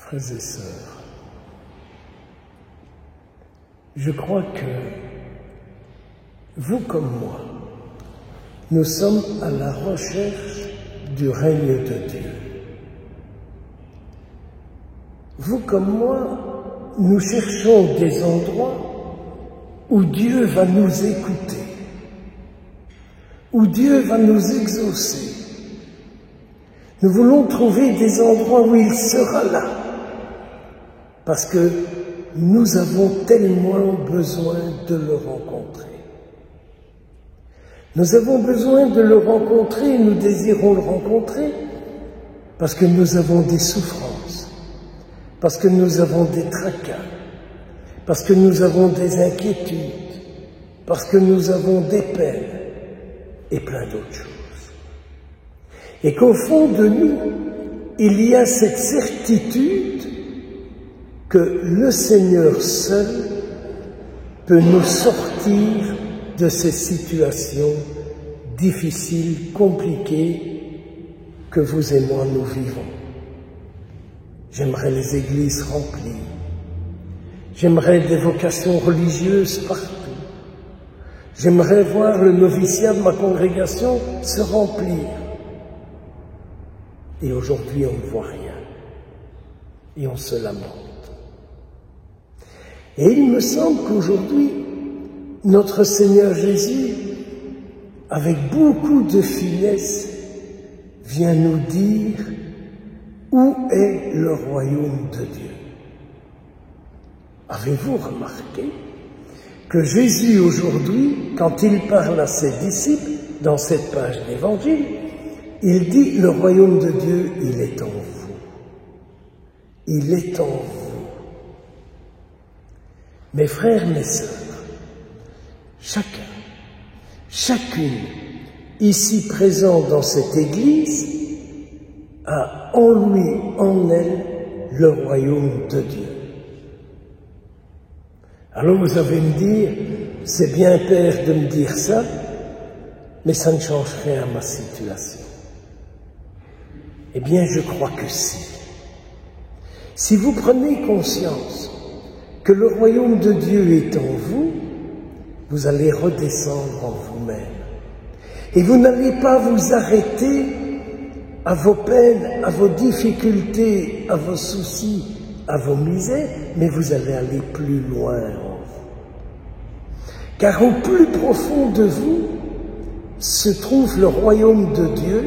Frères et sœurs, je crois que vous comme moi, nous sommes à la recherche du règne de Dieu. Vous comme moi, nous cherchons des endroits où Dieu va nous écouter, où Dieu va nous exaucer. Nous voulons trouver des endroits où il sera là, parce que nous avons tellement besoin de le rencontrer. Nous avons besoin de le rencontrer, nous désirons le rencontrer, parce que nous avons des souffrances, parce que nous avons des tracas, parce que nous avons des inquiétudes, parce que nous avons des peines et plein d'autres choses. Et qu'au fond de nous, il y a cette certitude que le Seigneur seul peut nous sortir de ces situations difficiles, compliquées que vous et moi nous vivons. J'aimerais les églises remplies. J'aimerais des vocations religieuses partout. J'aimerais voir le noviciat de ma congrégation se remplir. Et aujourd'hui, on ne voit rien. Et on se lamente. Et il me semble qu'aujourd'hui, notre Seigneur Jésus, avec beaucoup de finesse, vient nous dire où est le royaume de Dieu. Avez-vous remarqué que Jésus aujourd'hui, quand il parle à ses disciples, dans cette page d'évangile, il dit « Le royaume de Dieu, il est en vous. Il est en vous. » Mes frères, mes sœurs, chacune, ici présent dans cette église, a en lui, en elle, le royaume de Dieu. Alors vous allez me dire, c'est bien Père de me dire ça, mais ça ne change rien à ma situation. Eh bien, je crois que si. Si vous prenez conscience que le royaume de Dieu est en vous, vous allez redescendre en vous-même. Et vous n'allez pas vous arrêter à vos peines, à vos difficultés, à vos soucis, à vos misères, mais vous allez aller plus loin en vous. Car au plus profond de vous se trouve le royaume de Dieu,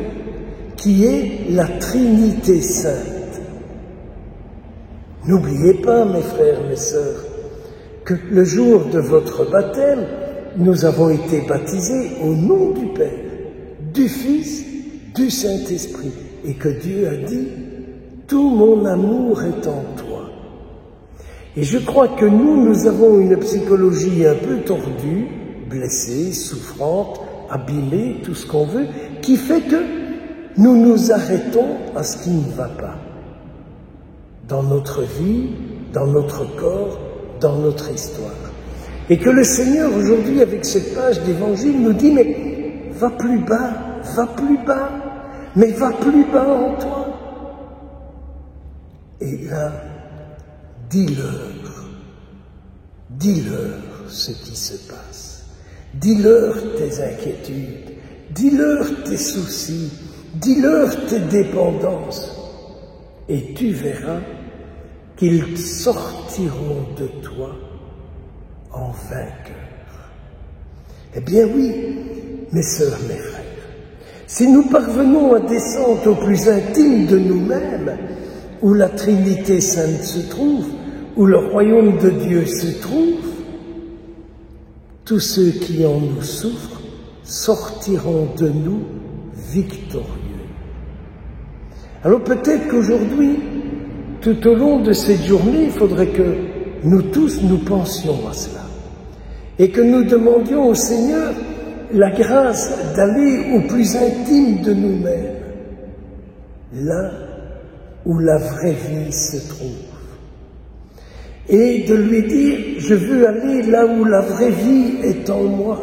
qui est la Trinité sainte. N'oubliez pas, mes frères, mes sœurs, que le jour de votre baptême, nous avons été baptisés au nom du Père, du Fils, du Saint-Esprit, et que Dieu a dit « Tout mon amour est en toi ». Et je crois que nous avons une psychologie un peu tordue, blessée, souffrante, abîmée, tout ce qu'on veut, qui fait que nous nous arrêtons à ce qui ne va pas. Dans notre vie, dans notre corps, dans notre histoire. Et que le Seigneur, aujourd'hui, avec cette page d'évangile, nous dit, mais va plus bas, mais va plus bas en toi. Et là, dis-leur ce qui se passe. Dis-leur tes inquiétudes, dis-leur tes soucis, dis-leur tes dépendances. Et tu verras qu'ils sortiront de toi en vainqueurs. Eh bien oui, mes sœurs, mes frères, si nous parvenons à descendre au plus intime de nous-mêmes, où la Trinité sainte se trouve, où le royaume de Dieu se trouve, tous ceux qui en nous souffrent sortiront de nous victorieux. Alors peut-être qu'aujourd'hui, tout au long de cette journée, il faudrait que nous tous nous pensions à cela et que nous demandions au Seigneur la grâce d'aller au plus intime de nous-mêmes, là où la vraie vie se trouve, et de lui dire « Je veux aller là où la vraie vie est en moi ».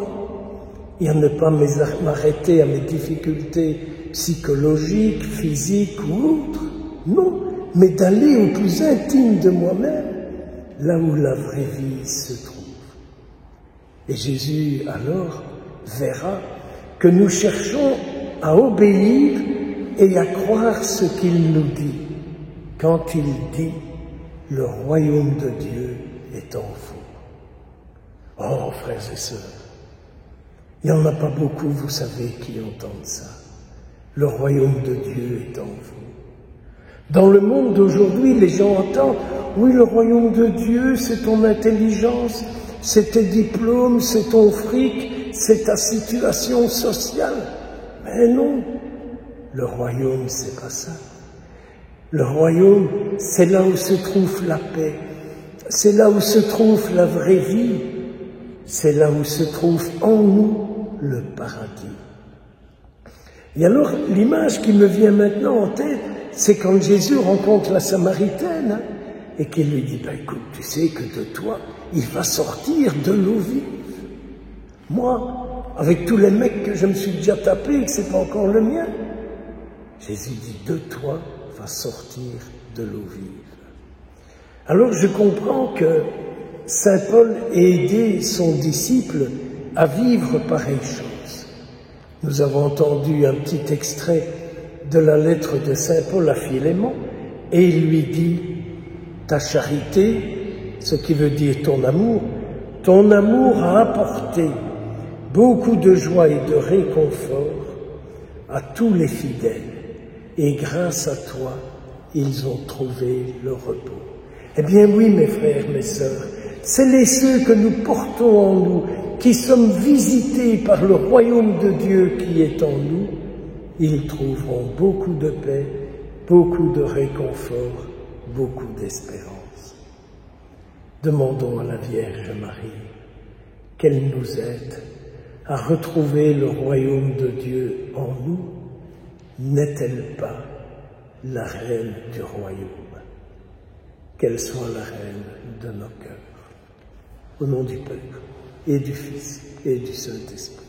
Et à ne pas m'arrêter à mes difficultés psychologiques, physiques ou autres. Non, mais d'aller au plus intime de moi-même, là où la vraie vie se trouve. Et Jésus, alors, verra que nous cherchons à obéir et à croire ce qu'il nous dit, quand il dit « Le royaume de Dieu est en vous ». Oh, frères et sœurs, il n'y en a pas beaucoup, vous savez, qui entendent ça. Le royaume de Dieu est en vous. Dans le monde d'aujourd'hui, les gens entendent « Oui, le royaume de Dieu, c'est ton intelligence, c'est tes diplômes, c'est ton fric, c'est ta situation sociale. » Mais non, le royaume, c'est pas ça. Le royaume, c'est là où se trouve la paix, c'est là où se trouve la vraie vie, c'est là où se trouve en nous le paradis. Et alors, l'image qui me vient maintenant en tête, c'est quand Jésus rencontre la Samaritaine, hein, et qu'il lui dit, écoute, tu sais que de toi, il va sortir de l'eau vive. Moi, avec tous les mecs que je me suis déjà tapé et que c'est pas encore le mien, Jésus dit, de toi va sortir de l'eau vive. Alors je comprends que Saint Paul ait aidé son disciple à vivre pareille chose. Nous avons entendu un petit extrait de la lettre de Saint Paul à Philémon, et il lui dit, ta charité, ce qui veut dire ton amour a apporté beaucoup de joie et de réconfort à tous les fidèles, et grâce à toi, ils ont trouvé le repos. Eh bien oui, mes frères, mes sœurs, c'est ceux que nous portons en nous, qui sommes visités par le royaume de Dieu qui est en nous, ils trouveront beaucoup de paix, beaucoup de réconfort, beaucoup d'espérance. Demandons à la Vierge Marie qu'elle nous aide à retrouver le royaume de Dieu en nous. N'est-elle pas la reine du royaume? Qu'elle soit la reine de nos cœurs. Au nom du Père, et du Fils, et du Saint-Esprit.